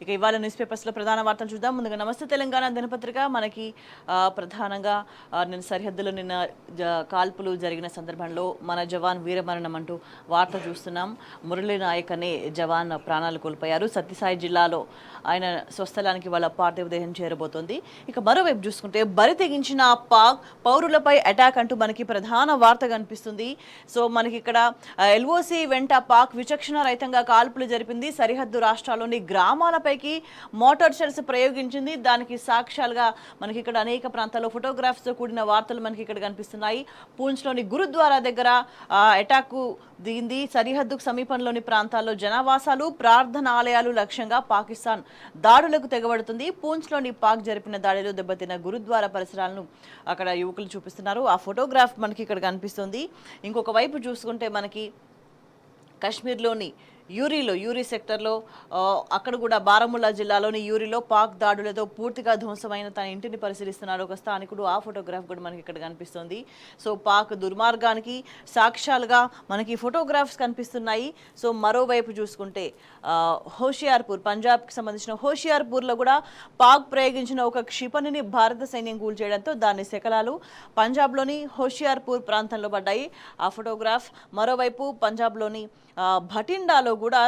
ఇక ఇవాళ న్యూస్ పేపర్స్లో ప్రధాన వార్తలు చూద్దాం. ముందుగా నమస్తే తెలంగాణ దినపత్రిక మనకి ప్రధానంగా నిన్న సరిహద్దులో కాల్పులు జరిగిన సందర్భంలో మన జవాన్ వీరమరణం అంటూ వార్త చూస్తున్నాం. మురళీ నాయక్ అనే జవాన్ ప్రాణాలు కోల్పోయారు. సత్యసాయి జిల్లాలో ఆయన స్వస్థలానికి వాళ్ళ పార్థివ దేహం చేరబోతోంది. ఇక మరోవైపు చూసుకుంటే బరి తెగించిన పాక్ పౌరులపై అటాక్ అంటూ మనకి ప్రధాన వార్త కనిపిస్తుంది. సో మనకి ఇక్కడ ఎల్ఓసి వెంట పాక్ విచక్షణ రహితంగా కాల్పులు జరిపింది. సరిహద్దు రాష్ట్రాల్లోని గ్రామాలపైకి మోటార్ షెల్స్ ప్రయోగించింది. దానికి సాక్ష్యాలుగా మనకి ఇక్కడ అనేక ప్రాంతాల్లో ఫోటోగ్రాఫ్స్తో కూడిన వార్తలు మనకి ఇక్కడ కనిపిస్తున్నాయి. పూంచ్లోని గురుద్వారా దగ్గర అటాక్ దిగింది. సరిహద్దుకు సమీపంలోని ప్రాంతాల్లో జనావాసాలు ప్రార్థనాలయాలు లక్ష్యంగా పాకిస్తాన్ దాడులకు తెగబడుతుంది. పూంచ్లోని పాక్ జరిపిన దాడిలో దెబ్బతిన్న గురుద్వారా పరిసరాలను అక్కడ యువకులు చూపిస్తున్నారు. ఆ ఫోటోగ్రాఫ్ మనకి ఇక్కడ కనిపిస్తుంది. ఇంకొక వైపు చూసుకుంటే మనకి కాశ్మీర్లోని యూరీ సెక్టర్లో అక్కడ కూడా బారాముల్లా జిల్లాలోని యూరీలో పాక్ దాడులతో పూర్తిగా ధ్వంసమైన తన ఇంటిని పరిశీలిస్తున్నాడు ఒక స్థానికుడు. ఆ ఫోటోగ్రాఫ్ కూడా మనకి ఇక్కడ కనిపిస్తుంది. సో పాక్ దుర్మార్గానికి సాక్ష్యాలుగా మనకి ఫోటోగ్రాఫ్స్ కనిపిస్తున్నాయి. సో మరోవైపు చూసుకుంటే హోషియార్పూర్, పంజాబ్కి సంబంధించిన హోషియార్పూర్లో కూడా పాక్ ప్రయోగించిన ఒక క్షిపణిని భారత సైన్యం కూల్చేయడంతో దాని శకలాలు పంజాబ్లోని హోషియార్పూర్ ప్రాంతంలో పడ్డాయి. ఆ ఫోటోగ్రాఫ్. మరోవైపు పంజాబ్లోని భటిండాలో కూడా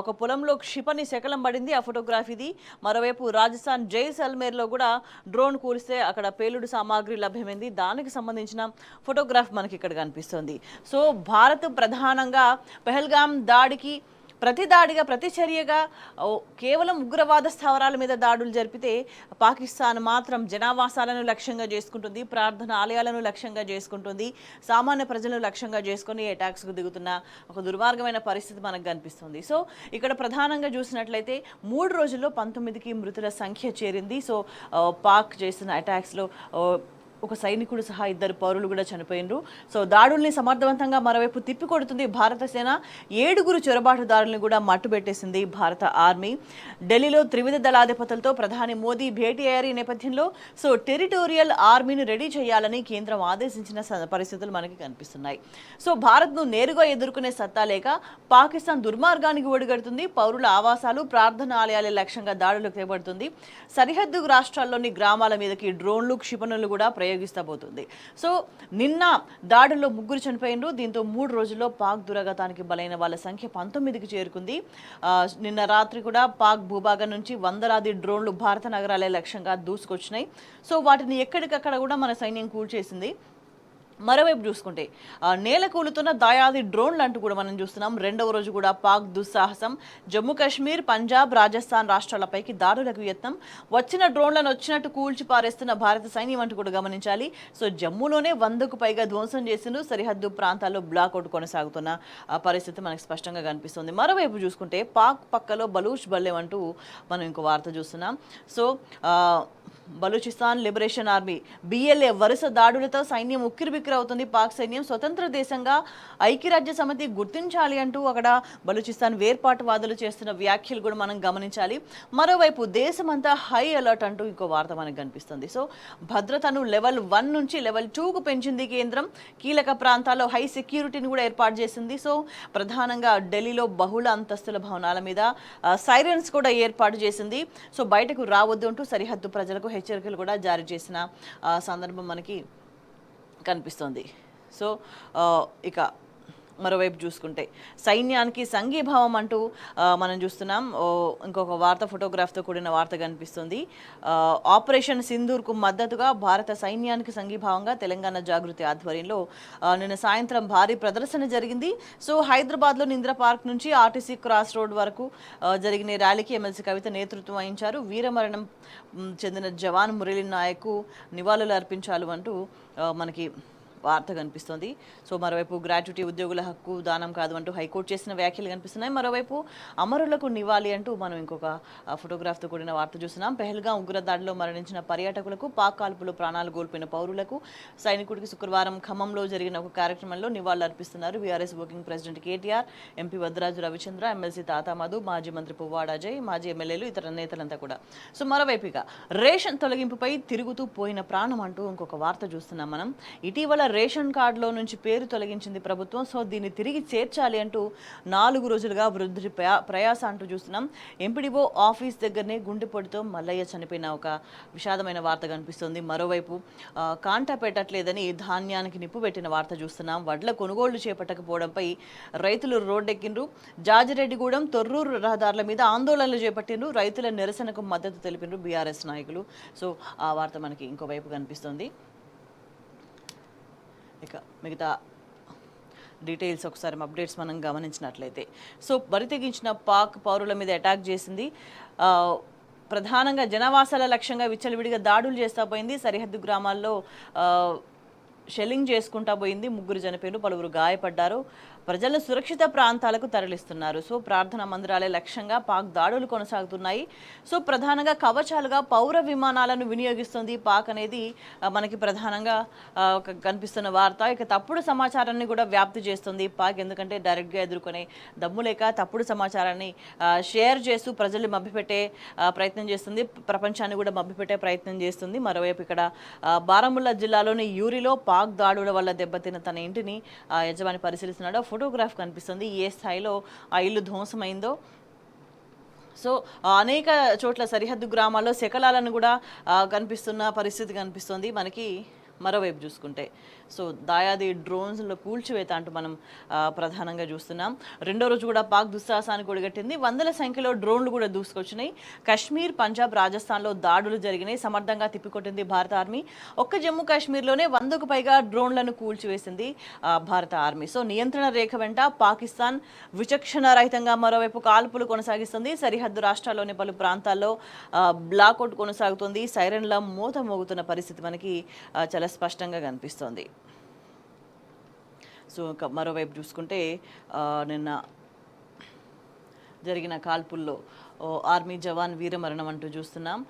ఒక పొలంలో క్షిపణి శకలం పడింది. ఆ ఫోటోగ్రాఫ్ ఇది. మరోవైపు రాజస్థాన్ జైసల్మేర్లో కూడా డ్రోన్ కూలిస్తే అక్కడ పేలుడు సామాగ్రి లభ్యమైంది. దానికి సంబంధించిన ఫోటోగ్రాఫ్ మనకి ఇక్కడ కనిపిస్తుంది. సో భారత్ ప్రధానంగా పెహల్గాం దాడికి ప్రతి చర్యగా కేవలం ఉగ్రవాద స్థావరాల మీద దాడులు జరిపితే పాకిస్తాన్ మాత్రం జనావాసాలను లక్ష్యంగా చేసుకుంటుంది, ప్రార్థన ఆలయాలను లక్ష్యంగా చేసుకుంటుంది, సామాన్య ప్రజలను లక్ష్యంగా చేసుకుని అటాక్స్కు దిగుతున్న ఒక దుర్మార్గమైన పరిస్థితి మనకు కనిపిస్తుంది. సో ఇక్కడ ప్రధానంగా చూసినట్లయితే 3 రోజుల్లో 19కి మృతుల సంఖ్య చేరింది. సో పాక్ చేసిన అటాక్స్లో ఒక సైనికుడు సహా 2 పౌరులు కూడా చనిపోయినరు. సో దాడుల్ని సమర్థవంతంగా మరోవైపు తిప్పికొడుతుంది భారత సేన. 7 చొరబాటుదారులను కూడా మట్టుబెట్టేసింది భారత ఆర్మీ. ఢిల్లీలో త్రివిధ దళాధిపతులతో ప్రధాని మోదీ భేటీ అయ్యారు. ఈ నేపథ్యంలో సో టెరిటోరియల్ ఆర్మీని రెడీ చేయాలని కేంద్రం ఆదేశించిన పరిస్థితులు మనకి కనిపిస్తున్నాయి. సో భారత్ను నేరుగా ఎదుర్కొనే సత్తా లేక పాకిస్తాన్ దుర్మార్గానికి ఒడిగడుతుంది. పౌరుల ఆవాసాలు, ప్రార్థనాలయాల లక్ష్యంగా దాడులకు తెగబడుతుంది. సరిహద్దు రాష్ట్రాల్లోని గ్రామాల మీదకి డ్రోన్లు, క్షిపణులు కూడా ప్రయోగిస్తబోతుంది. సో నిన్న దాడుల్లో 3 చనిపోయినరు. దీంతో 3 రోజుల్లో పాక్ దురాఘాతానికి బలైన వాళ్ళ సంఖ్య 19కి చేరుకుంది. నిన్న రాత్రి కూడా పాక్ భూభాగం నుంచి వందలాది డ్రోన్లు భారత నగరాలే లక్ష్యంగా దూసుకొచ్చినాయి. సో వాటిని ఎక్కడికక్కడ కూడా మన సైన్యం కూల్చేసింది. మరోవైపు చూసుకుంటే నేల కూలుతున్న దాయాది డ్రోన్లు అంటూ కూడా మనం చూస్తున్నాం. 2వ రోజు కూడా పాక్ దుస్సాహసం. జమ్మూ కాశ్మీర్, పంజాబ్, రాజస్థాన్ రాష్ట్రాలపైకి దాడులకు యత్నం. వచ్చిన డ్రోన్లను వచ్చినట్టు కూల్చి పారేస్తున్న భారత సైన్యం అంటూ కూడా గమనించాలి. సో జమ్మూలోనే 100కు పైగా ధ్వంసం చేసిండు. సరిహద్దు ప్రాంతాల్లో బ్లాక్అవుట్ కొనసాగుతున్న పరిస్థితి మనకు స్పష్టంగా కనిపిస్తుంది. మరోవైపు చూసుకుంటే పాక్ పక్కలో బలూచ్ బల్లెం అంటూ మనం ఇంకో వార్త చూస్తున్నాం. So Balochistan liberation army BLA వరుస దాడులతో సైన్యం ఉక్కిరిబిక్కిరవుతుంది. పాక్ సైన్యం స్వతంత్ర దేశంగా ఐక్యరాజ్య సమితి గుర్తించాలి అంటూ అక్కడ బలూచిస్తాన్ వేర్పాటువాదులు చేస్తున్న వ్యాఖ్యలు కూడా మనం గమనించాలి. మరోవైపు దేశమంతా హై అలర్ట్ అంటూ ఇంకో వార్త మనకు కనిపిస్తుంది. సో భద్రతను లెవెల్ 1 నుంచి లెవెల్ 2కు పెంచింది కేంద్రం. కీలక ప్రాంతాల్లో హై సెక్యూరిటీని కూడా ఏర్పాటు చేసింది. సో ప్రధానంగా ఢిల్లీలో బహుళ అంతస్తుల భవనాల మీద సైరన్స్ కూడా ఏర్పాటు చేసింది. సో బయటకు రావద్దు అంటూ సరిహద్దు ప్రజలకు హెచ్చరికలు కూడా జారీ చేసిన సందర్భం మనకి కనిపిస్తుంది. సో ఇక మరోవైపు చూసుకుంటే సైన్యానికి సంఘీభావం అంటూ మనం చూస్తున్నాం. ఇంకొక వార్త ఫోటోగ్రాఫ్తో కూడిన వార్త కనిపిస్తుంది. ఆపరేషన్ సింధూర్కు మద్దతుగా భారత సైన్యానికి సంఘీభావంగా తెలంగాణ జాగృతి ఆధ్వర్యంలో నిన్న సాయంత్రం భారీ ప్రదర్శన జరిగింది. సో హైదరాబాద్లోని ఇందిరా పార్క్ నుంచి ఆర్టీసీ క్రాస్ రోడ్ వరకు జరిగిన ర్యాలీకి ఎమ్మెల్సీ కవిత నేతృత్వం వహించారు. వీరమరణం చెందిన జవాన్ మురళీ నాయక్ నివాళులు అర్పించాలు అంటూ మనకి వార్త కనిపిస్తుంది. సో మరోవైపు గ్రాట్యుటీ ఉద్యోగుల హక్కు దానం కాదు అంటూ హైకోర్టు చేసిన వ్యాఖ్యలు కనిపిస్తున్నాయి. మరోవైపు అమరులకు నివాళి అంటూ మనం ఇంకొక ఫోటోగ్రాఫ్తో కూడిన వార్త చూస్తున్నాం. పెహల్గాం ఉగ్రదాడిలో మరణించిన పర్యాటకులకు, పాక్ కాల్పులో ప్రాణాలు కోల్పోయిన పౌరులకు సైనికుడికి శుక్రవారం ఖమ్మంలో జరిగిన ఒక కార్యక్రమంలో నివాళులు అర్పిస్తున్నారు. BRS working president KTR, MP Vaddiraju Ravichandra, MLC Tata Madhu, మాజీ మంత్రి పువ్వాడ అజయ్, మాజీ ఎమ్మెల్యేలు, ఇతర నేతలంతా కూడా. సో మరోవైపుగా రేషన్ తొలగింపుపై తిరుగుతూ పోయిన ప్రాణం అంటూ ఇంకొక వార్త చూస్తున్నాం మనం. ఇటీవల రేషన్ కార్డులో నుంచి పేరు తొలగించింది ప్రభుత్వం. సో దీన్ని తిరిగి చేర్చాలి అంటూ 4 రోజులుగా వృద్ధుడి ప్రయాస అంటూ చూస్తున్నాం. ఎంపీడీఓ ఆఫీస్ దగ్గరనే గుండెపోటుతో మల్లయ్య చనిపోయిన ఒక విషాదమైన వార్త కనిపిస్తుంది. మరోవైపు కాంటా పెట్టట్లేదని ధాన్యానికి నిప్పు పెట్టిన వార్త చూస్తున్నాం. వడ్ల కొనుగోళ్లు చేపట్టకపోవడంపై రైతులు రోడ్డెక్కిండ్రు. జాజిరెడ్డిగూడెం తొర్రూరు రహదారుల మీద ఆందోళనలు చేపట్టిండ్రు. రైతుల నిరసనకు మద్దతు తెలిపిండ్రు బీఆర్ఎస్ నాయకులు. సో ఆ వార్త మనకి ఇంకోవైపు కనిపిస్తుంది. ఇక మిగతా డీటెయిల్స్ ఒకసారి అప్డేట్స్ మనం గమనించినట్లయితే, సో బరి తెగించిన పాక్ పౌరుల మీద అటాక్ చేసింది. ప్రధానంగా జనవాసాల లక్ష్యంగా విచ్చలవిడిగా దాడులు చేస్తా పోయింది. సరిహద్దు గ్రామాల్లో షెల్లింగ్ చేసుకుంటా పోయింది. 3 చనిపోయారు, పలువురు గాయపడ్డారు. ప్రజలను సురక్షిత ప్రాంతాలకు తరలిస్తున్నారు. సో ప్రార్థనా మందిరాలే లక్ష్యంగా పాక్ దాడులు కొనసాగుతున్నాయి. సో ప్రధానంగా కవచాలుగా పౌర విమానాలను వినియోగిస్తుంది పాక్ అనేది మనకి ప్రధానంగా కనిపిస్తున్న వార్త. ఇక తప్పుడు సమాచారాన్ని కూడా వ్యాప్తి చేస్తుంది పాక్. ఎందుకంటే డైరెక్ట్గా ఎదుర్కొనే దమ్ము లేక తప్పుడు సమాచారాన్ని షేర్ చేస్తూ ప్రజల్ని మభ్యపెట్టే ప్రయత్నం చేస్తుంది. ప్రపంచాన్ని కూడా మభ్యపెట్టే ప్రయత్నం చేస్తుంది. మరోవైపు ఇక్కడ బారాముల్లా జిల్లాలోని యూరిలో పాక్ దాడుల వల్ల దెబ్బతిన్న తన ఇంటిని యజమాని పరిశీలిస్తున్నాడు. ఫోటోగ్రాఫ్ కనిపిస్తుంది ఏ స్థాయిలో ఆ ఇల్లు ధ్వంసమైందో. సో అనేక చోట్ల సరిహద్దు గ్రామాల్లో శకలాలను కూడా కనిపిస్తున్న పరిస్థితి కనిపిస్తుంది మనకి. మరోవైపు చూసుకుంటే సో దాయాది డ్రోన్స్లో కూల్చివేత అంటూ మనం ప్రధానంగా చూస్తున్నాం. రెండో రోజు కూడా పాక్ దుస్సాహసానికి ఒడిగట్టింది. వందల సంఖ్యలో డ్రోన్లు కూడా దూసుకొచ్చినాయి. కశ్మీర్, పంజాబ్, రాజస్థాన్లో దాడులు జరిగినాయి. సమర్థంగా తిప్పికొట్టింది భారత ఆర్మీ. ఒక్క జమ్మూ కాశ్మీర్లోనే 100కు పైగా డ్రోన్లను కూల్చివేసింది భారత ఆర్మీ. సో నియంత్రణ రేఖ వెంట పాకిస్తాన్ విచక్షణ రహితంగా మరోవైపు కాల్పులు కొనసాగిస్తుంది. సరిహద్దు రాష్ట్రాల్లోని పలు ప్రాంతాల్లో బ్లాక్అవుట్ కొనసాగుతుంది. సైరన్ల మోత మోగుతున్న పరిస్థితి మనకి చాలా స్పష్టంగా కనిపిస్తోంది. సో మరోవైపు చూసుకుంటే నిన్న జరిగిన కాల్పుల్లో ఆర్మీ జవాన్ వీరమరణం అంటూ చూస్తున్నాం.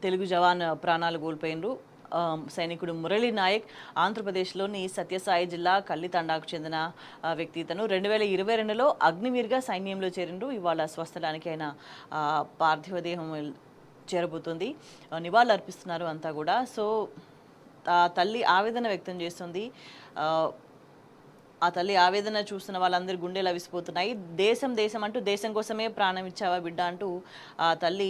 తెలుగు జవాన్ ప్రాణాలు కోల్పోయినరు. సైనికుడు మురళీ నాయక్ ఆంధ్రప్రదేశ్లోని సత్యసాయి జిల్లా కల్లితండాకు చెందిన వ్యక్తి. ఇతను 2022లో అగ్నివీర్గా సైన్యంలో చేరిండు. ఇవాళ స్వస్థలానికి ఆయన పార్థివ దేహం చేరబోతుంది. నివాళులు అర్పిస్తున్నారు అంతా కూడా. సో తల్లి ఆవేదన వ్యక్తం చేస్తుంది. ఆ తల్లి ఆవేదన చూస్తున్న వాళ్ళందరూ గుండెలు అవిసిపోతున్నాయి. దేశం దేశం అంటూ దేశం కోసమే ప్రాణం ఇచ్చావా బిడ్డ అంటూ ఆ తల్లి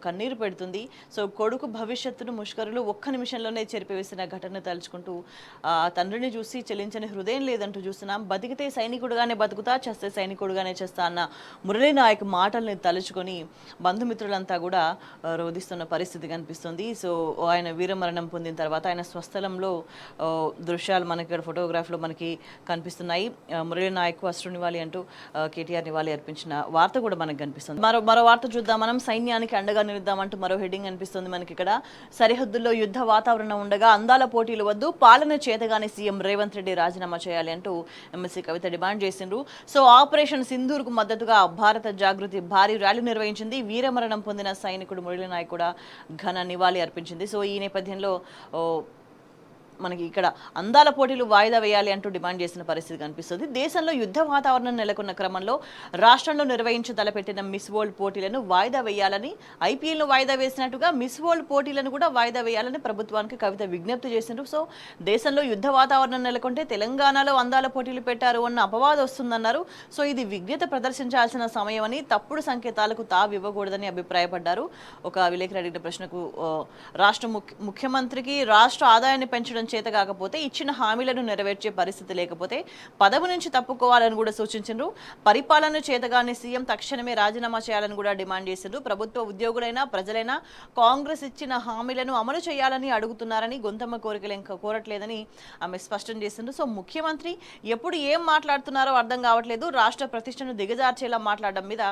కన్నీరు పెడుతుంది. సో కొడుకు భవిష్యత్తును ముష్కరులు ఒక్క నిమిషంలోనే చెరిపివేసిన ఘటన తలుచుకుంటూ ఆ తండ్రిని చూసి చెల్లించని హృదయం లేదంటూ చూస్తున్నాం. బతికితే సైనికుడుగానే బతుకుతా, చేస్తే సైనికుడుగానే చేస్తా అన్న మురళీ నాయక్ మాటల్ని తలుచుకొని బంధుమిత్రులంతా కూడా రోధిస్తున్న పరిస్థితి కనిపిస్తుంది. సో ఆయన వీరమరణం పొందిన తర్వాత ఆయన స్వస్థలంలో దృశ్యాలు మనకి ఇక్కడ ఫోటోగ్రాఫ్లో మనకి కనిపిస్తున్నాయి. మురళీ నాయక్ అశ్రు నివాళి అంటూ కేటీఆర్ నివాళి అర్పించిన వార్త కూడా మనకు కనిపిస్తుంది. మరో వార్త చూద్దాం మనం. సైన్యానికి అండగా నిలుద్దామంటూ మరో హెడ్డింగ్ కనిపిస్తుంది మనకి ఇక్కడ. సరిహద్దుల్లో యుద్ధ వాతావరణం ఉండగా అందాల పోటీలు వద్దు, పాలన చేతగానే సీఎం రేవంత్ రెడ్డి రాజీనామా చేయాలి అంటూ ఎమ్మెల్సీ కవిత డిమాండ్ చేసిండ్రు. సో ఆపరేషన్ సింధూర్కు మద్దతుగా భారత జాగృతి భారీ ర్యాలీ నిర్వహించింది. వీరమరణం పొందిన సైనికుడు మురళీ నాయక్ కూడా ఘన నివాళి అర్పించింది. సో ఈ నేపథ్యంలో మనకి ఇక్కడ అందాల పోటీలు వాయిదా వేయాలి అంటూ డిమాండ్ చేసిన పరిస్థితి కనిపిస్తుంది. దేశంలో యుద్ధ వాతావరణం నెలకొన్న క్రమంలో రాష్ట్రంలో నిర్వహించ తలపెట్టిన మిస్ వరల్డ్ పోటీలను వాయిదా వేయాలని, ఐపీఎల్ను వాయిదా వేసినట్టుగా మిస్ వరల్డ్ పోటీలను కూడా వాయిదా వేయాలని ప్రభుత్వానికి కవిత విజ్ఞప్తి చేసిండ్రు. సో దేశంలో యుద్ధ వాతావరణం నెలకొంటే తెలంగాణలో అందాల పోటీలు పెట్టారు అన్న అపవాదం వస్తుందన్నారు. సో ఇది విజ్ఞత ప్రదర్శించాల్సిన సమయం అని, తప్పుడు సంకేతాలకు తావివ్వకూడదని అభిప్రాయపడ్డారు. ఒక విలేకరు అడిగిన ప్రశ్నకు రాష్ట్ర ముఖ్యమంత్రికి రాష్ట్ర ఆదాయాన్ని పెంచడం చేత కాకపోతే, ఇచ్చిన హామీలను నెరవేర్చే పరిస్థితి లేకపోతే పదవి నుంచి తప్పుకోవాలని కూడా సూచించారు. పరిపాలన చేతగానే సీఎం తక్షణమే రాజీనామా చేయాలని కూడా డిమాండ్ చేశారు. ప్రభుత్వ ఉద్యోగులైనా ప్రజలైనా కాంగ్రెస్ ఇచ్చిన హామీలను అమలు చేయాలని అడుగుతున్నారని, గొంతమ్మ కోరికలు ఇంకా కోరట్లేదని ఆమె స్పష్టం చేసిండ్రు. సో ముఖ్యమంత్రి ఎప్పుడు ఏం మాట్లాడుతున్నారో అర్థం కావట్లేదు, రాష్ట్ర ప్రతిష్టను దిగజార్చేలా మాట్లాడడం మీద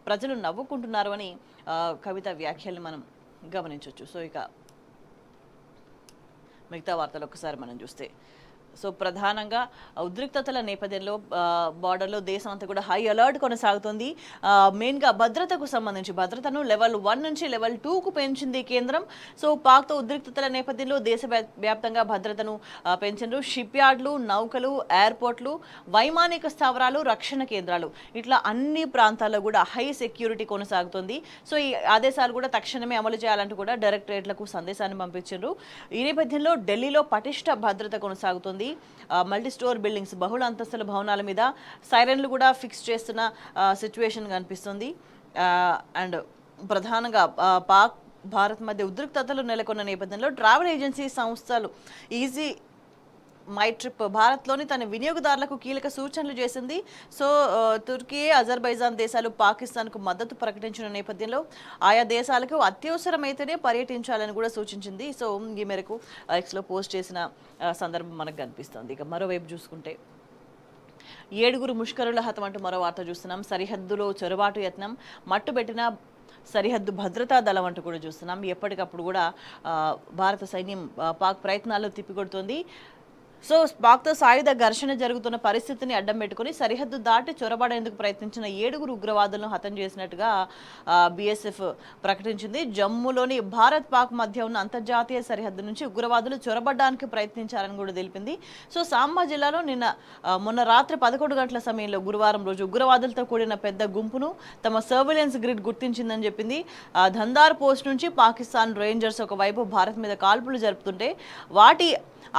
ప్రజలు నవ్వుకుంటున్నారు అని కవిత వ్యాఖ్యల్ని మనం గమనించవచ్చు. సో ఇక మిగతా వార్తలు ఒకసారి మనం చూస్తే, సో ప్రధానంగా ఉద్రిక్తతల నేపథ్యంలో బార్డర్లో దేశం అంతా కూడా హై అలర్ట్ కొనసాగుతుంది. మెయిన్గా భద్రతకు సంబంధించి భద్రతను లెవెల్ 1 నుంచి లెవెల్ 2కు పెంచింది కేంద్రం. సో పాక్తో ఉద్రిక్తతల నేపథ్యంలో దేశవ్యాప్తంగా భద్రతను పెంచారు. షిప్ యార్డ్లు, నౌకలు, ఎయిర్పోర్ట్లు, వైమానిక స్థావరాలు, రక్షణ కేంద్రాలు ఇట్లా అన్ని ప్రాంతాల్లో కూడా హై సెక్యూరిటీ కొనసాగుతుంది. సో ఈ ఆదేశాలు కూడా తక్షణమే అమలు చేయాలంటూ కూడా డైరెక్టరేట్లకు సందేశాన్ని పంపించారు. ఈ నేపథ్యంలో ఢిల్లీలో పటిష్ట భద్రత కొనసాగుతుంది. మల్టీ స్టోర్ బిల్డింగ్స్, బహుళ అంతస్తుల భవనాల మీద సైరన్లు కూడా ఫిక్స్ చేస్తున్న సిచ్యువేషన్ కనిపిస్తుంది. అండ్ ప్రధానంగా పాక్ భారత్ మధ్య ఉద్రిక్తతలు నెలకొన్న నేపథ్యంలో ట్రావెల్ ఏజెన్సీ సంస్థలు ఈజీ మై ట్రిప్ భారత్లోని తన వినియోగదారులకు కీలక సూచనలు చేసింది. సో తుర్కీ, అజర్బైజాన్ దేశాలు పాకిస్తాన్కు మద్దతు ప్రకటించిన నేపథ్యంలో ఆయా దేశాలకు అత్యవసరమైతేనే పర్యటించాలని కూడా సూచించింది. సో ఈ మేరకు ఎక్స్లో పోస్ట్ చేసిన సందర్భం మనకు కనిపిస్తుంది. ఇక మరోవైపు చూసుకుంటే 7 ముష్కరుల హతం అంటూ మరో వార్త చూస్తున్నాం. సరిహద్దులో చొరబాటు యత్నం, మట్టుబెట్టిన సరిహద్దు భద్రతా దళం అంటూ కూడా చూస్తున్నాం. ఎప్పటికప్పుడు కూడా భారత సైన్యం పాక్ ప్రయత్నాల్లో తిప్పికొడుతుంది. సో పాక్తో సాయుధ ఘర్షణ జరుగుతున్న పరిస్థితిని అడ్డం పెట్టుకుని సరిహద్దు దాటి చొరబడేందుకు ప్రయత్నించిన 7 ఉగ్రవాదులను హతం చేసినట్టుగా బీఎస్ఎఫ్ ప్రకటించింది. జమ్మూలోని భారత్ పాక్ మధ్య ఉన్న అంతర్జాతీయ సరిహద్దు నుంచి ఉగ్రవాదులు చొరబడడానికి ప్రయత్నించారని కూడా తెలిపింది. సో సాంబా జిల్లాలో మొన్న రాత్రి 11 గంటల సమయంలో గురువారం రోజు ఉగ్రవాదులతో కూడిన పెద్ద గుంపును తమ సర్వేలెన్స్ గ్రిడ్ గుర్తించిందని చెప్పింది. ధందార్ పోస్ట్ నుంచి పాకిస్తాన్ రేంజర్స్ ఒకవైపు భారత్ మీద కాల్పులు జరుపుతుంటే వాటి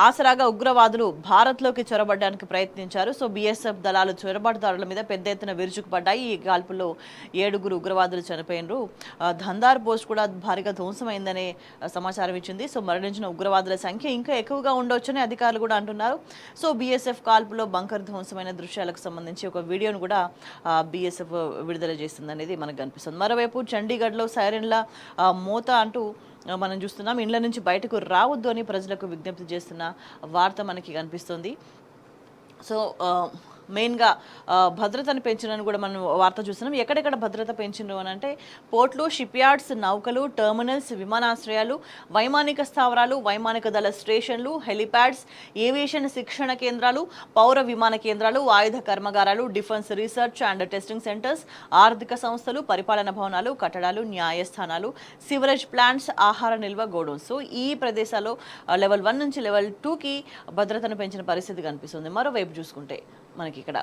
ఆసరాగా ఉగ్రవాదులు భారత్లోకి చొరబడడానికి ప్రయత్నించారు. సో బీఎస్ఎఫ్ దళాలు చొరబాటుదారుల మీద పెద్ద ఎత్తున విరుచుకుపడ్డాయి. ఈ కాల్పుల్లో 7 ఉగ్రవాదులు చనిపోయినారు. ధందార్ పోస్ట్ కూడా భారీగా ధ్వంసమైందనే సమాచారం ఇచ్చింది. సో మరణించిన ఉగ్రవాదుల సంఖ్య ఇంకా ఎక్కువగా ఉండొచ్చని అధికారులు కూడా అంటున్నారు. సో బీఎస్ఎఫ్ కాల్పులో బంకర్ ధ్వంసమైన దృశ్యాలకు సంబంధించి ఒక వీడియోను కూడా బీఎస్ఎఫ్ విడుదల చేస్తుందనేది మనకు కనిపిస్తుంది. మరోవైపు చండీగఢ్లో సైరన్ల మోత అంటూ మనం చూస్తున్నాం. ఇండ్ల నుంచి బయటకు రావద్దు అని ప్రజలకు విజ్ఞప్తి చేస్తున్న వార్త మనకి కనిపిస్తుంది. సో మెయిన్గా భద్రతను పెంచినని కూడా మనం వార్త చూస్తున్నాం. ఎక్కడెక్కడ భద్రత పెంచినారు అని అంటే పోర్ట్లు, షిప్ యార్డ్స్, నౌకలు, టెర్మినల్స్, విమానాశ్రయాలు, వైమానిక స్థావరాలు, వైమానిక దళ స్టేషన్లు, హెలిప్యాడ్స్, ఏవియేషన్ శిక్షణ కేంద్రాలు, పౌర విమాన కేంద్రాలు, ఆయుధ కర్మాగారాలు, defence research and testing centres, ఆర్థిక సంస్థలు, పరిపాలన భవనాలు, కట్టడాలు, న్యాయస్థానాలు, సివరేజ్ ప్లాంట్స్, ఆహార నిల్వ గోడౌన్స్. సో ఈ ప్రదేశాల్లో లెవెల్ 1 నుంచి లెవెల్ 2కి భద్రతను పెంచిన పరిస్థితి కనిపిస్తుంది. మరోవైపు చూసుకుంటే మనకి ఇక్కడ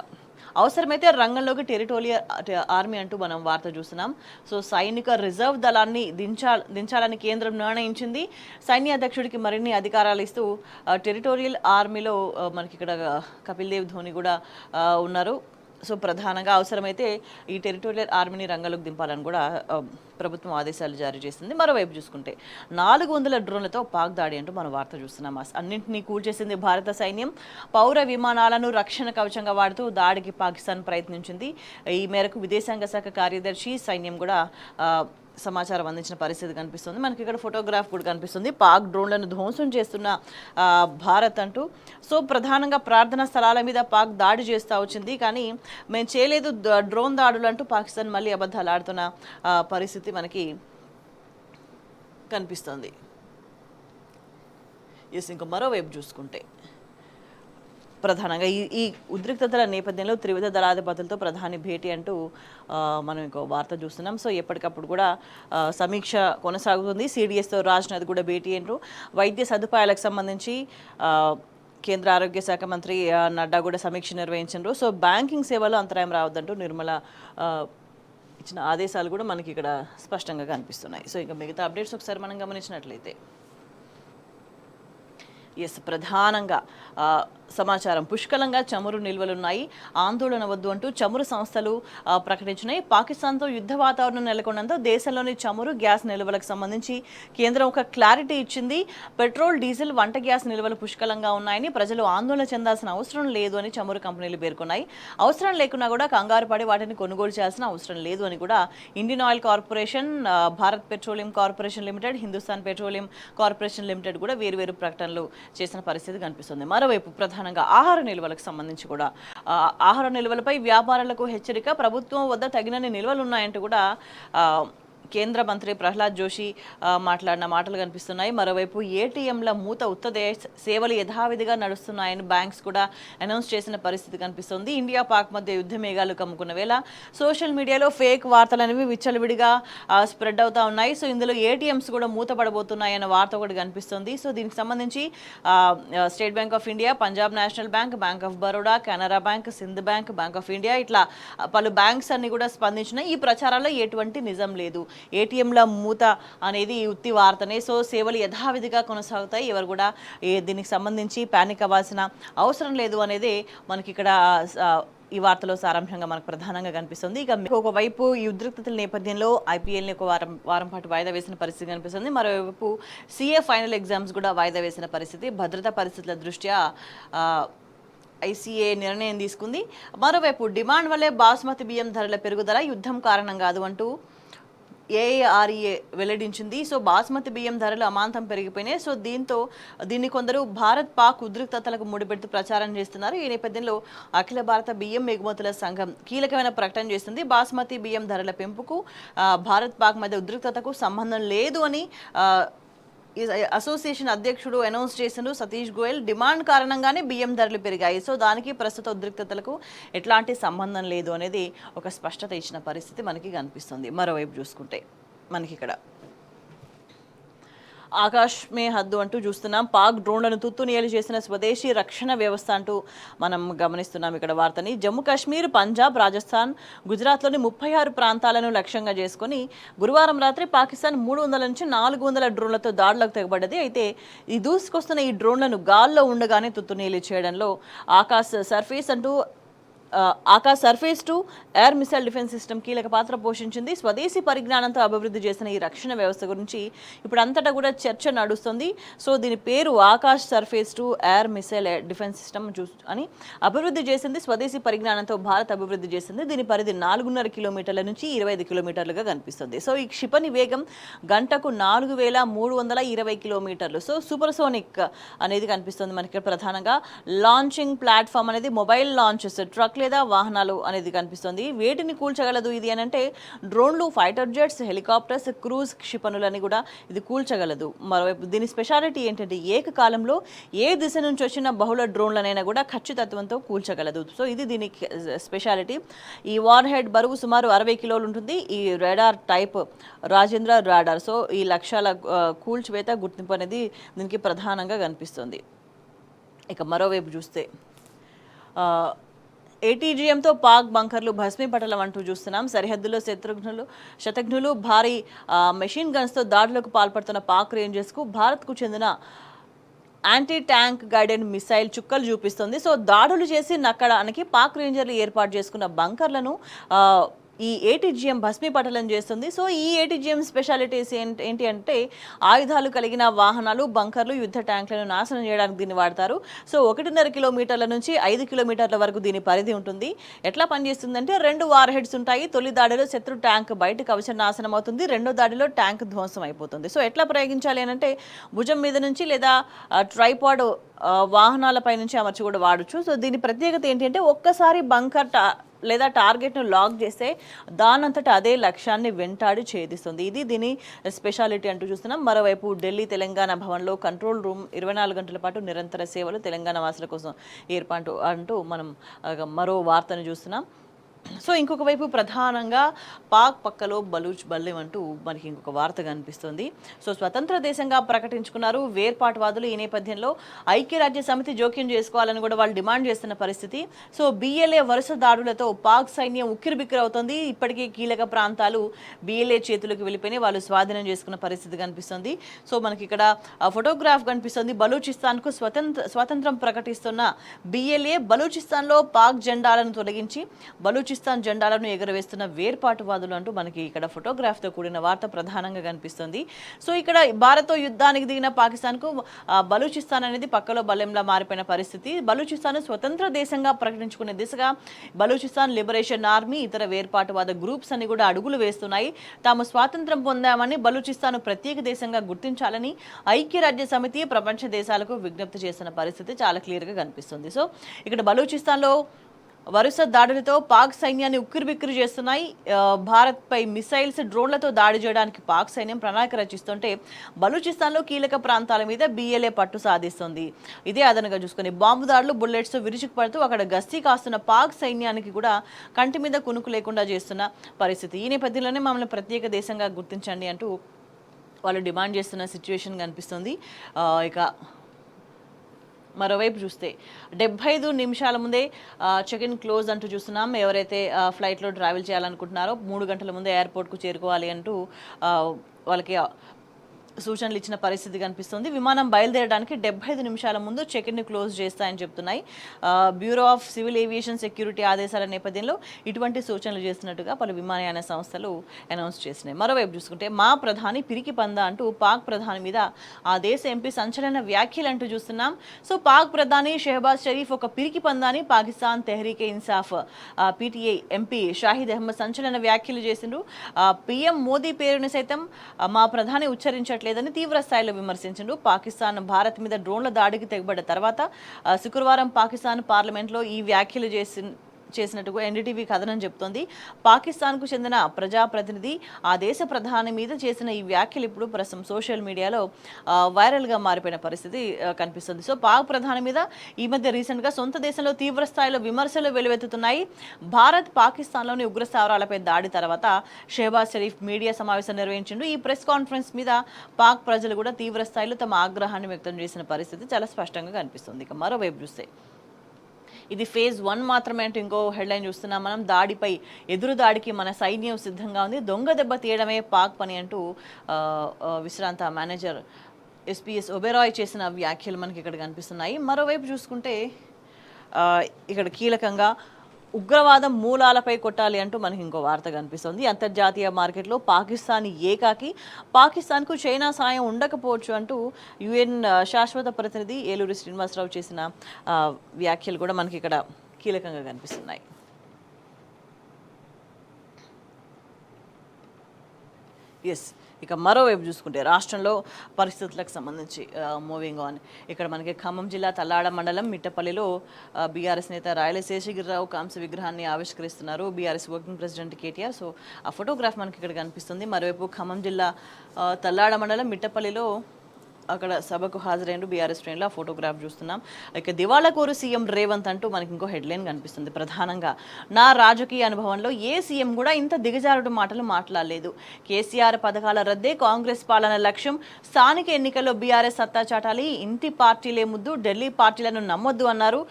అవసరమైతే రంగంలోకి టెరిటోరియల్ ఆర్మీ అంటూ మనం వార్త చూస్తున్నాం. సో సైనిక రిజర్వ్ దళాన్ని దించాలని కేంద్రం నిర్ణయించింది. సైన్య అధ్యక్షుడికి మరిన్ని అధికారాలు ఇస్తూ టెరిటోరియల్ ఆర్మీలో మనకి ఇక్కడ కపిల్ దేవ్ ధోని కూడా ఉన్నారు. సో ప్రధానంగా అవసరమైతే ఈ టెరిటోరియల్ ఆర్మీని రంగంలోకి దింపాలని కూడా ప్రభుత్వం ఆదేశాలు జారీ చేసింది. మరోవైపు చూసుకుంటే 400 డ్రోన్లతో పాక్ దాడి అంటూ మనం వార్త చూస్తున్నాం. అన్నింటినీ కూల్చేసింది భారత సైన్యం. పౌర విమానాలను రక్షణ కవచంగా వాడుతూ దాడికి పాకిస్తాన్ ప్రయత్నించింది. ఈ మేరకు విదేశాంగ శాఖ కార్యదర్శి సైన్యం కూడా సమాచారం అందించిన పరిస్థితి కనిపిస్తుంది. మనకి ఇక్కడ ఫోటోగ్రాఫ్ కూడా కనిపిస్తుంది. పాక్ డ్రోన్లను ధ్వంసం చేస్తున్న భారత్ అంటూ. సో ప్రధానంగా ప్రార్థనా స్థలాల మీద పాక్ దాడి చేస్తూ వచ్చింది. కానీ మేము చేయలేదు డ్రోన్ దాడులు అంటూ పాకిస్తాన్ మళ్ళీ అబద్ధాలు ఆడుతున్న పరిస్థితి మనకి కనిపిస్తుంది. ఇంకా మరోవైపు చూసుకుంటే ప్రధానంగా ఈ ఉద్రిక్తతల నేపథ్యంలో త్రివిధ దళాధిపతులతో ప్రధాని భేటీ అంటూ మనం ఇంకో వార్త చూస్తున్నాం. సో ఎప్పటికప్పుడు కూడా సమీక్ష కొనసాగుతుంది. సిడిఎస్తో రాజ్నాథ్ కూడా భేటీ అయినారు. వైద్య సదుపాయాలకు సంబంధించి కేంద్ర ఆరోగ్య శాఖ మంత్రి నడ్డా కూడా సమీక్ష నిర్వహించారు. సో బ్యాంకింగ్ సేవలో అంతరాయం రావద్దంటూ నిర్మల ఇచ్చిన ఆదేశాలు కూడా మనకి ఇక్కడ స్పష్టంగా కనిపిస్తున్నాయి. సో ఇంకా మిగతా అప్డేట్స్ ఒకసారి మనం గమనించినట్లయితే ప్రధానంగా సమాచారం పుష్కలంగా చమురు నిల్వలున్నాయి, ఆందోళన వద్దు అంటూ చమురు సంస్థలు ప్రకటించినాయి. పాకిస్తాన్తో యుద్ధ వాతావరణం నెలకొన్నంతో దేశంలోని చమురు గ్యాస్ నిల్వలకు సంబంధించి కేంద్రం ఒక క్లారిటీ ఇచ్చింది. పెట్రోల్, డీజిల్, వంట గ్యాస్ నిల్వలు పుష్కలంగా ఉన్నాయని, ప్రజలు ఆందోళన చెందాల్సిన అవసరం లేదు అని చమురు కంపెనీలు పేర్కొన్నాయి. అవసరం లేకున్నా కూడా కంగారు పడి వాటిని కొనుగోలు చేయాల్సిన అవసరం లేదు అని కూడా Indian oil corporation, Bharat petroleum corporation limited, Hindustan petroleum corporation limited కూడా వేరువేరు ప్రకటనలు చేసిన పరిస్థితి కనిపిస్తుంది. మరోవైపు ప్రధానంగా ఆహార నిల్వలకు సంబంధించి కూడా ఆహార నిల్వలపై వ్యాపారులకు హెచ్చరిక, ప్రభుత్వం వద్ద తగినన్ని నిల్వలు ఉన్నాయంటూ కూడా కేంద్ర మంత్రి ప్రహ్లాద్ జోషి మాట్లాడిన మాటలు కనిపిస్తున్నాయి. మరోవైపు ఏటీఎంల మూత ఉత్తదే సేవలు యథావిధిగా నడుస్తున్నాయని బ్యాంక్స్ కూడా అనౌన్స్ చేసిన పరిస్థితి కనిపిస్తుంది. ఇండియా పాక్ మధ్య యుద్ధ మేఘాలు కమ్ముకున్న వేళ సోషల్ మీడియాలో ఫేక్ వార్తలు అనేవి విచ్చలవిడిగా స్ప్రెడ్ అవుతా ఉన్నాయి. సో ఇందులో ఏటీఎంస్ కూడా మూతపడబోతున్నాయన్న వార్త ఒకటి కనిపిస్తుంది. సో దీనికి సంబంధించి state bank of India, Punjab national bank, bank of Baroda, Canara bank, Sindh bank, bank of India ఇట్లా పలు బ్యాంక్స్ అన్ని కూడా స్పందించినాయి. ఈ ప్రచారాల్లో ఎటువంటి నిజం లేదు. ఏటీఎంల మూత అనేది ఉత్తి వార్తనే. సో సేవలు యథావిధిగా కొనసాగుతాయి. ఎవరు కూడా దీనికి సంబంధించి పానిక్ అవ్వాల్సిన అవసరం లేదు అనేది మనకి ఇక్కడ ఈ వార్తలో సారాంశంగా మనకు ప్రధానంగా కనిపిస్తుంది. ఇక ఒకవైపు ఈ ఉద్రిక్తతల నేపథ్యంలో ఐపీఎల్ని ఒక వారం పాటు వాయిదా వేసిన పరిస్థితి కనిపిస్తుంది. మరోవైపు సీఏ ఫైనల్ ఎగ్జామ్స్ కూడా వాయిదా వేసిన పరిస్థితి. భద్రతా పరిస్థితుల దృష్ట్యా ఐసీఏ నిర్ణయం తీసుకుంది. మరోవైపు డిమాండ్ వల్లే బాస్మతి బియ్యం ధరల పెరుగుదల యుద్ధం కారణం కాదు అంటూ ఏఆర్ఈఏ వెల్లడించింది. సో బాస్మతి బియ్యం ధరలు అమాంతం పెరిగిపోయినాయి. సో దీన్ని కొందరు భారత్ పాక్ ఉద్రిక్తతలకు ముడిపెడుతూ ప్రచారం చేస్తున్నారు. ఈ నేపథ్యంలో అఖిల భారత బియ్యం ఎగుమతుల సంఘం కీలకమైన ప్రకటన చేస్తుంది. బాస్మతి బియ్యం ధరల పెంపుకు భారత్ పాక్ మధ్య ఉద్రిక్తతకు సంబంధం లేదు అని అసోసియేషన్ అధ్యక్షుడు అనౌన్స్ చేసిండు సతీష్ గోయల్. డిమాండ్ కారణంగానే బియ్యం ధరలు పెరిగాయి. సో దానికి ప్రస్తుత ఉద్రిక్తతలకు ఎట్లాంటి సంబంధం లేదు అనేది ఒక స్పష్టత ఇచ్చిన పరిస్థితి మనకి కనిపిస్తుంది. మరోవైపు చూసుకుంటే మనకి ఇక్కడ ఆకాశ్ మే హద్దు అంటూ చూస్తున్నాం. పాక్ డ్రోన్లను తుత్తునియలు చేసిన స్వదేశీ రక్షణ వ్యవస్థ అంటూ మనం గమనిస్తున్నాం ఇక్కడ వార్తని. జమ్మూ కాశ్మీర్, పంజాబ్, రాజస్థాన్, గుజరాత్లోని 36 ప్రాంతాలను లక్ష్యంగా చేసుకుని గురువారం రాత్రి పాకిస్తాన్ 300 నుంచి 400 డ్రోన్లతో దాడులకు తెగబడ్డది. అయితే ఈ దూసుకొస్తున్న ఈ డ్రోన్లను గాల్లో ఉండగానే తుత్తునియలు చేయడంలో Akash surface to air missile defence system కీలక పాత్ర పోషించింది. స్వదేశీ పరిజ్ఞానంతో అభివృద్ధి చేసిన ఈ రక్షణ వ్యవస్థ గురించి ఇప్పుడు అంతటా కూడా చర్చ నడుస్తుంది. సో దీని పేరు Akash surface to air missile defence system అని అభివృద్ధి చేసింది. స్వదేశీ పరిజ్ఞానంతో భారత్ అభివృద్ధి చేసింది. దీని పరిధి 4.5 కిలోమీటర్ల నుంచి 25 కిలోమీటర్లుగా కనిపిస్తుంది. సో ఈ క్షిపణి వేగం గంటకు 4,320 కిలోమీటర్లు. సో సూపర్సోనిక్ అనేది కనిపిస్తుంది మనకి ప్రధానంగా. లాంచింగ్ ప్లాట్ఫామ్ అనేది మొబైల్ లాంచెస్, ట్రక్ లేదా వాహనాలు అనేది కనిపిస్తుంది. వేటిని కూల్చగలదు ఇది అని అంటే డ్రోన్లు, ఫైటర్ జెట్స్, హెలికాప్టర్స్, క్రూజ్ క్షిపణులని కూడా ఇది కూల్చగలదు. మరోవైపు దీని స్పెషాలిటీ ఏంటంటే ఏకకాలంలో ఏ దిశ నుంచి వచ్చిన బహుళ డ్రోన్లనైనా కూడా ఖచ్చితత్వంతో కూల్చగలదు. సో ఇది దీని స్పెషాలిటీ. ఈ వార్ హెడ్ బరువు సుమారు 60 కిలోలు ఉంటుంది. ఈ radar type Rajendra radar. So ఈ లక్ష్యాల కూల్చివేత గుర్తింపు అనేది దీనికి ప్రధానంగా కనిపిస్తుంది. ఇక మరోవైపు చూస్తే ఏటీజీఎంతో పాక్ బంకర్లు భస్మీపటలం అంటూ చూస్తున్నాం. సరిహద్దులో శతఘ్నులు భారీ మెషిన్ గన్స్తో దాడులకు పాల్పడుతున్న పాక్ రేంజర్స్కు భారత్కు చెందిన యాంటీ ట్యాంక్ గైడెడ్ మిసైల్ చుక్కలు చూపిస్తుంది. సో దాడులు చేసి నక్కడానికి పాక్ రేంజర్లు ఏర్పాటు చేసుకున్న బంకర్లను ఈ ఏటీజీఎం భస్మీపటలం చేస్తుంది. సో ఈ ఏటీజీఎం స్పెషాలిటీస్ ఏంటి అంటే ఆయుధాలు కలిగిన వాహనాలు, బంకర్లు, యుద్ధ ట్యాంకులను నాశనం చేయడానికి దీన్ని వాడతారు. సో 1.5 కిలోమీటర్ల నుంచి 5 కిలోమీటర్ల వరకు దీని పరిధి ఉంటుంది. ఎట్లా పనిచేస్తుందంటే 2 వార్ హెడ్స్ ఉంటాయి. తొలి దాడిలో శత్రు ట్యాంక్ బయట కవచం నాశనం అవుతుంది. రెండో దాడిలో ట్యాంక్ ధ్వంసం అయిపోతుంది. సో ఎట్లా ప్రయోగించాలి అని అంటే భుజం మీద నుంచి లేదా ట్రైపాడ్ వాహనాలపై నుంచి అమర్చి కూడా వాడచ్చు. సో దీని ప్రత్యేకత ఏంటంటే ఒక్కసారి బంకర్ లేదా టార్గెట్ను లాక్ చేస్తే దానంతటా అదే లక్ష్యాన్ని వెంటాడి ఛేదిస్తుంది. ఇది దీని స్పెషాలిటీ అంటూ చూస్తున్నాం. మరోవైపు ఢిల్లీ తెలంగాణ భవన్లో కంట్రోల్ రూమ్ 24 గంటల పాటు నిరంతర సేవలు తెలంగాణ వాసుల కోసం ఏర్పాటు అంటూ మనం మరో వార్తను చూస్తున్నాం. సో ఇంకొక వైపు ప్రధానంగా పాక్ పక్కలో బలూచ్ బల్లెం అంటూ మనకి ఇంకొక వార్త కనిపిస్తుంది. సో స్వతంత్ర దేశంగా ప్రకటించుకున్నారు వేర్పాటువాదులు. ఈ నేపథ్యంలో ఐక్యరాజ్య సమితి జోక్యం చేసుకోవాలని కూడా వాళ్ళు డిమాండ్ చేస్తున్న పరిస్థితి. సో బిఎల్ఏ వరుస దాడులతో పాక్ సైన్యం ఉక్కిరిబిక్కిరి అవుతుంది. ఇప్పటికీ కీలక ప్రాంతాలు బిఎల్ఏ చేతులకు వెళ్ళిపోయి వాళ్ళు స్వాధీనం చేసుకున్న పరిస్థితి కనిపిస్తుంది. సో మనకి ఇక్కడ ఫోటోగ్రాఫ్ కనిపిస్తుంది. బలూచిస్తాన్కు స్వతంత్రం ప్రకటిస్తున్న బిఎల్ఏ బలూచిస్తాన్లో పాక్ జెండాలను తొలగించి బలూచిస్తాన్ జెండాలను ఎగురవేస్తున్న వేర్పాటువాదులు అంటూ మనకి ఇక్కడ ఫోటోగ్రాఫ్తో కూడిన వార్త ప్రధానంగా కనిపిస్తుంది. సో ఇక్కడ భారత్తో యుద్ధానికి దిగిన పాకిస్తాన్కు బలూచిస్తాన్ అనేది పక్కలో బలెంలా మారిపోయిన పరిస్థితి. బలూచిస్తాన్ స్వతంత్ర దేశంగా ప్రకటించుకునే దిశగా బలూచిస్తాన్ లిబరేషన్ ఆర్మీ, ఇతర వేర్పాటువాద గ్రూప్స్ అన్ని కూడా అడుగులు వేస్తున్నాయి. తాము స్వాతంత్రం పొందామని బలూచిస్తాన్ ప్రత్యేక దేశంగా గుర్తించాలని ఐక్యరాజ్య సమితి ప్రపంచ దేశాలకు విజ్ఞప్తి చేస్తున్న పరిస్థితి చాలా క్లియర్గా కనిపిస్తుంది. సో ఇక్కడ బలూచిస్తాన్లో వరుస దాడులతో పాక్ సైన్యాన్ని ఉక్కిరిబిక్కిరి చేస్తున్నాయి. భారత్పై మిసైల్స్, డ్రోన్లతో దాడి చేయడానికి పాక్ సైన్యం ప్రణాళిక రచిస్తుంటే బలూచిస్తాన్లో కీలక ప్రాంతాల మీద BLA పట్టు సాధిస్తుంది. ఇదే అదనంగా చూసుకుని బాంబు దాడులు, బుల్లెట్స్ విరుచుకుపడుతూ అక్కడ గస్తీ కాస్తున్న పాక్ సైన్యానికి కూడా కంటి మీద కునుకు లేకుండా చేస్తున్న పరిస్థితి. ఈ నేపథ్యంలోనే మమ్మల్ని ప్రత్యేక దేశంగా గుర్తించండి అంటూ వాళ్ళు డిమాండ్ చేస్తున్న సిచ్యువేషన్ కనిపిస్తుంది. ఇక మరోవైపు చూస్తే 75 నిమిషాల ముందే చెక్ ఇన్ క్లోజ్ అంటూ చూస్తున్నాం. ఎవరైతే ఫ్లైట్లో ట్రావెల్ చేయాలనుకుంటున్నారో 3 గంటల ముందే ఎయిర్పోర్ట్కు చేరుకోవాలి అంటూ వాళ్ళకి సూచనలు ఇచ్చిన పరిస్థితి కనిపిస్తుంది. విమానం బయలుదేరడానికి 75 నిమిషాల ముందు చెక్-ఇన్ క్లోజ్ చేస్తాయని చెప్తున్నాయి. Bureau of civil aviation security ఆదేశాల నేపథ్యంలో ఇటువంటి సూచనలు చేస్తున్నట్టుగా పలు విమానయాన సంస్థలు అనౌన్స్ చేసినాయి. మరోవైపు చూసుకుంటే మా ప్రధాని పిరికి పంద అంటూ పాక్ ప్రధాని మీద ఆ దేశ ఎంపీ సంచలన వ్యాఖ్యలు అంటూ చూస్తున్నాం. సో పాక్ ప్రధాని షెహబాజ్ షరీఫ్ ఒక పిరికి పందాని పాకిస్తాన్ తెహ్రీకే ఇన్సాఫ్ PTI ఎంపీ షాహిద్ అహ్మద్ సంచలన వ్యాఖ్యలు చేసిండ్రు. PM మోదీ పేరుని సైతం మా ప్రధాని ఉచ్చరించట్లేదు లేదని తీవ్ర స్థాయిలో విమర్శించిండు. పాకిస్తాన్ భారత్ మీద డ్రోన్ల దాడికి తెగబడ్డ తర్వాత శుక్రవారం పాకిస్తాన్ పార్లమెంట్లో ఈ వ్యాఖ్యలు చేసినట్టుగా NDTV కథనం చెప్తోంది. పాకిస్తాన్కు చెందిన ప్రజాప్రతినిధి ఆ దేశ ప్రధాని మీద చేసిన ఈ వ్యాఖ్యలు ఇప్పుడు ప్రస్తుతం సోషల్ మీడియాలో వైరల్గా మారిపోయిన పరిస్థితి కనిపిస్తుంది. సో పాక్ ప్రధాని మీద ఈ మధ్య రీసెంట్గా సొంత దేశంలో తీవ్ర స్థాయిలో విమర్శలు వెలువెత్తుతున్నాయి. భారత్ పాకిస్తాన్లోని ఉగ్రస్థావరాలపై దాడి తర్వాత షెహబాజ్ షరీఫ్ మీడియా సమావేశం నిర్వహించిండు. ఈ ప్రెస్ కాన్ఫరెన్స్ మీద పాక్ ప్రజలు కూడా తీవ్ర స్థాయిలో తమ ఆగ్రహాన్ని వ్యక్తం చేసిన పరిస్థితి చాలా స్పష్టంగా కనిపిస్తుంది. ఇక మరోవైపు చూస్తే ఇది ఫేజ్ 1 మాత్రమే అంటూ ఇంకో హెడ్లైన్ చూస్తున్నాం మనం. దాడిపై ఎదురు దాడికి మన సైన్యం సిద్ధంగా ఉంది, దొంగ దెబ్బ తీయడమే పాక్ పని అంటూ విశ్రాంత మేనేజర్ SPS ఒబెరాయ్ చేసిన వ్యాఖ్యలు మనకి ఇక్కడ కనిపిస్తున్నాయి. మరోవైపు చూసుకుంటే ఇక్కడ కీలకంగా ఉగ్రవాదం మూలాలపై కొట్టాలి అంటూ మనకి ఇంకో వార్త కనిపిస్తుంది. అంతర్జాతీయ మార్కెట్లో పాకిస్తాన్ ఏకాకి, పాకిస్తాన్కు చైనా సాయం ఉండకపోవచ్చు అంటూ UN శాశ్వత ప్రతినిధి ఏలూరి శ్రీనివాసరావు చేసిన వ్యాఖ్యలు కూడా మనకి ఇక్కడ కీలకంగా కనిపిస్తున్నాయి. ఇక మరోవైపు చూసుకుంటే రాష్ట్రంలో పరిస్థితులకు సంబంధించి మూవింగ్ ఆన్, ఇక్కడ మనకి ఖమ్మం జిల్లా తల్లాడ మండలం మిట్టపల్లిలో బీఆర్ఎస్ నేత రాయల శేషగిరిరావు కాంస్య విగ్రహాన్ని ఆవిష్కరిస్తున్నారు BRS working president KTR. So ఆ ఫోటోగ్రాఫ్ మనకి ఇక్కడ కనిపిస్తుంది. మరోవైపు ఖమ్మం జిల్లా తల్లాడ మండలం మిట్టపల్లిలో అక్కడ సభకు హాజరైన బీఆర్ఎస్ శ్రేణులు ఆ ఫోటోగ్రాఫ్ చూస్తున్నాం. ఇక దివాళా కోరు సీఎం రేవంత్ అంటూ మనకి ఇంకో హెడ్లైన్ కనిపిస్తుంది. ప్రధానంగా నా రాజకీయ అనుభవంలో ఏ సీఎం కూడా ఇంత దిగజారుడు మాటలు మాట్లాడలేదు. కేసీఆర్ పథకాల రద్దే కాంగ్రెస్ పాలన లక్ష్యం, స్థానిక ఎన్నికల్లో బీఆర్ఎస్ సత్తా చాటాలి, ఇంటి పార్టీలే ముద్దు, ఢిల్లీ పార్టీలను నమ్మొద్దు అన్నారు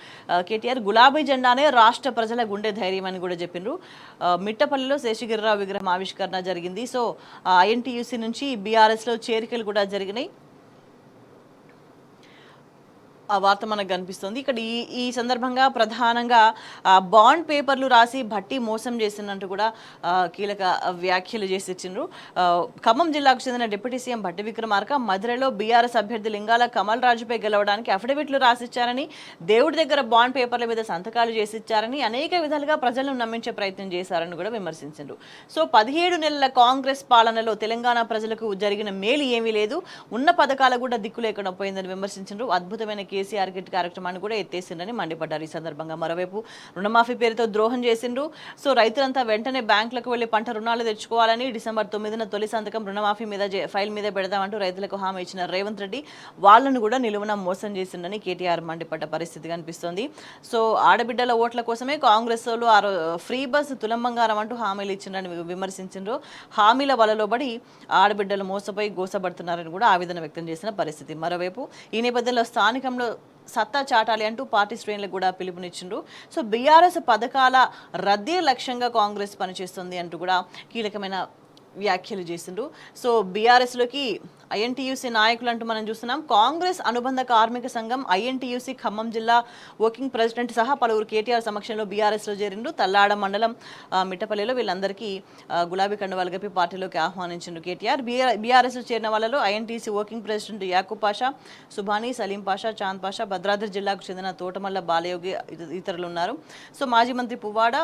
KTR. గులాబీ జెండానే రాష్ట్ర ప్రజల గుండె ధైర్యం అని కూడా చెప్పిండ్రు. మిట్టపల్లిలో శేషగిరిరావు విగ్రహం ఆవిష్కరణ జరిగింది. సో INTUC నుంచి బీఆర్ఎస్లో చేరికలు కూడా జరిగినాయి. ఆ వార్త మనకు కనిపిస్తుంది. ఇక్కడ ఈ సందర్భంగా ప్రధానంగా బాండ్ పేపర్లు రాసి భట్టి మోసం చేసినట్టు కూడా కీలక వ్యాఖ్యలు చేసి ఇచ్చిండ్రు. ఖమ్మం జిల్లాకు చెందిన డిప్యూటీ సీఎం భట్టి విక్రమార్క మధురైలో బీఆర్ఎస్ అభ్యర్థి లింగాల కమల్ రాజుపై గెలవడానికి అఫిడవిట్లు రాసిచ్చారని, దేవుడి దగ్గర బాండ్ పేపర్ల మీద సంతకాలు చేసిచ్చారని, అనేక విధాలుగా ప్రజలను నమ్మించే ప్రయత్నం చేశారని కూడా విమర్శించారు. సో 17 నెలల కాంగ్రెస్ పాలనలో తెలంగాణ ప్రజలకు జరిగిన మేలు ఏమీ లేదు, ఉన్న పథకాలు కూడా దిక్కు లేకుండా పోయిందని విమర్శించారు. అద్భుతమైన కేసీఆర్ కిట్ కార్యక్రమాన్ని కూడా ఎత్తేసిందని మండిపడ్డారు. ఈ సందర్భంగా మరోవైపు రుణమాఫీ పేరుతో ద్రోహం చేసిండ్రు. సో రైతులంతా వెంటనే బ్యాంకులకు వెళ్లి పంట రుణాలు తెచ్చుకోవాలని, డిసెంబర్ 9న తొలి సంతకం రుణమాఫీ మీద ఫైల్ మీద పెడదామంటూ రైతులకు హామీ ఇచ్చిన రేవంత్ రెడ్డి వాళ్లను కూడా నిలువున మోసం చేసిందని KTR మండిపడ్డ పరిస్థితి కనిపిస్తోంది. సో ఆడబిడ్డల ఓట్ల కోసమే కాంగ్రెస్ వాళ్ళు ఫ్రీ బస్, తులం బంగారం అంటూ హామీలు ఇచ్చిందని విమర్శించారు. హామీల వలలో పడి ఆడబిడ్డలు మోసపోయి గోసపడుతున్నారని కూడా ఆవేదన వ్యక్తం చేసిన పరిస్థితి. మరోవైపు ఈ నేపథ్యంలో స్థానికంలో సత్తా చాటాలి అంటూ పార్టీ శ్రేణులకు కూడా పిలుపునిచ్చిండ్రు. సో బీఆర్ఎస్ పథకాల రద్దే లక్ష్యంగా కాంగ్రెస్ పనిచేస్తుంది అంటూ కూడా కీలకమైన వ్యాఖ్యలు చేసిండ్రు. సో బీఆర్ఎస్లోకి INTUC నాయకులు అంటూ మనం చూస్తున్నాం. కాంగ్రెస్ అనుబంధ కార్మిక సంఘం INTUC ఖమ్మం జిల్లా వర్కింగ్ ప్రెసిడెంట్ సహా పలువురు KTR సమక్షంలో బీఆర్ఎస్లో చేరిండ్రు. తల్లాడ మండలం మిట్టపల్లిలో వీళ్ళందరికీ గులాబీ కండువాలు కప్పి పార్టీలోకి ఆహ్వానించిండ్రు KTR. బీఆర్ఎస్లో చేరిన వాళ్ళలో INTUC working president Yakub Pasha, Subhani, Salim Pasha, Chand Pasha, Bhadradri జిల్లాకు చెందిన తోటమల్ల బాలయోగి ఇతరులు ఉన్నారు. సో మాజీ మంత్రి పువ్వాడ,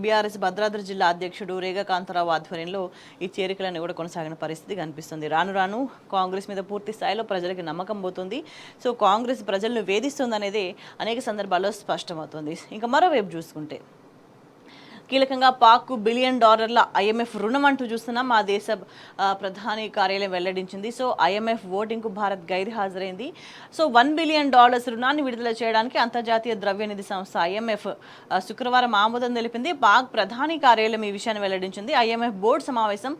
బీఆర్ఎస్ భద్రాద్రి జిల్లా అధ్యక్షుడు రేగా కాంతారావు ఆధ్వర్యంలో ఈ చేరికలను కూడా కొనసాగిన పరిస్థితి కనిపిస్తుంది. రాను రాను కాంగ్రెస్ మీద పూర్తి స్థాయిలో ప్రజలకి నమ్మకం పోతుంది. సో కాంగ్రెస్ ప్రజలను వేధిస్తుంది అనేది అనేక సందర్భాల్లో స్పష్టమవుతుంది. ఇంకా మరోవైపు చూసుకుంటే కీలకంగా పాక్ బిలియన్ డాలర్ల ఐఎంఎఫ్ రుణం అంటూ చూస్తున్నాం. మా దేశ ప్రధాని కార్యాలయం వెల్లడించింది. సో ఐఎంఎఫ్ ఓటింగ్కు భారత్ గైర్ హాజరైంది. సో $1 బిలియన్ రుణాన్ని విడుదల చేయడానికి అంతర్జాతీయ ద్రవ్యనిధి సంస్థ ఐఎంఎఫ్ శుక్రవారం ఆమోదం తెలిపింది. పాక్ ప్రధాని కార్యాలయం ఈ విషయాన్ని వెల్లడించింది. ఐఎంఎఫ్ బోర్డు సమావేశం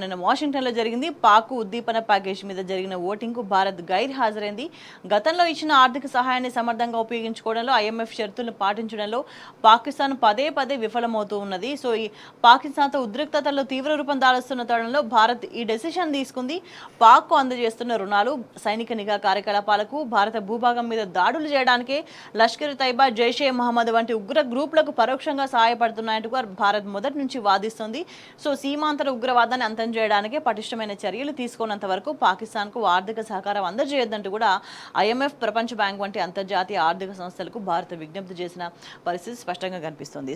నిన్న వాషింగ్టన్లో జరిగింది. పాక్ ఉద్దీపన ప్యాకేజ్ మీద జరిగిన ఓటింగ్కు భారత్ గైర్ హాజరైంది. గతంలో ఇచ్చిన ఆర్థిక సహాయాన్ని సమర్థంగా ఉపయోగించుకోవడంలో ఐఎంఎఫ్ షరతులను పాటించడంలో పాకిస్తాన్ పదే పదే విఫలమవుతూ ఉన్నది. సో ఈ పాకిస్తాన్తో ఉద్రిక్తతల్లో తీవ్ర రూపం దాలుస్తున్న తరుణంలో భారత్ ఈ డెసిషన్ తీసుకుంది. పాక్కు అందజేస్తున్న రుణాలు సైనిక నిఘా కార్యకలాపాలకు, భారత భూభాగం మీద దాడులు చేయడానికే లష్కర్ తైబా, జైషే మహమ్మద్ వంటి ఉగ్ర గ్రూపులకు పరోక్షంగా సహాయపడుతున్నాయంటూ భారత్ మొదటి నుంచి వాదిస్తోంది. సో సీమాంతర ఉగ్రవాదాన్ని అంతం చేయడానికే పటిష్టమైన చర్యలు తీసుకున్నంత వరకు పాకిస్తాన్కు ఆర్థిక సహకారం అందజేయొద్దంటూ కూడా ఐఎంఎఫ్, ప్రపంచ బ్యాంక్ వంటి అంతర్జాతీయ ఆర్థిక సంస్థలకు భారత్ విజ్ఞప్తి చేసిన పరిస్థితి స్పష్టంగా కనిపిస్తోంది.